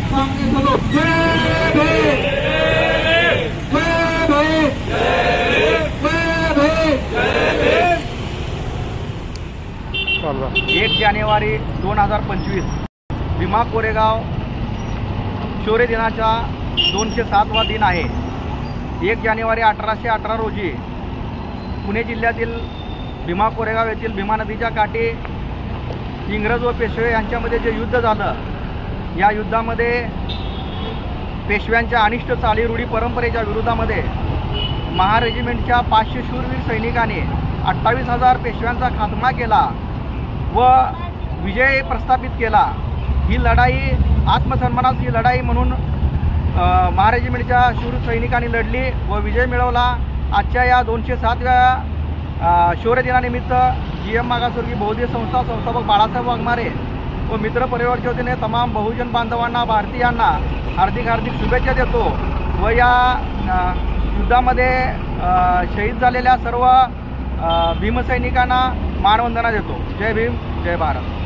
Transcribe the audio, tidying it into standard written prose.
सांगली सदो जय भीम, जय भीम, जय भीम। 1 जानेवारी 2025 भीमा कोरेगाव शौर्य दिनाचा 207वा दिन आहे। 1 जानेवारी 1818 रोजी पुणे जिल्ह्यातील भीमा कोरेगाव येथील भीमा नदीच्या काठी इंग्रज व पेशवे यांच्यामध्ये जे युद्ध झालं, या युद्धामध्ये पेशव्यांच्या अनिष्ट चालीरूढी परंपरेच्या विरोधामध्ये महार रेजिमेंटच्या 500 शूरवीर सैनिकांनी 28,000 पेशव्यांचा खात्मा केला व विजय प्रस्थापित केला। ही लढाई आत्मसन्मानाची लढाई म्हणून महार रेजिमेंटच्या शूर सैनिकांनी लढली व विजय मिळवला। आजच्या या 207व्या शौर्य दिनानिमित्त GM मागासवर्गीय बहुजन संस्था संस्थापक बाळासाहेब वाघमारे व मित्र परिवारच्या वतीने तमाम बहुजन बांधवांना, भारतीयांना हार्दिक शुभेच्छा देतो व या युद्धामध्ये शहीद झालेल्या सर्व भीमसैनिकांना मानवंदना देतो। जय भीम, जय भारत।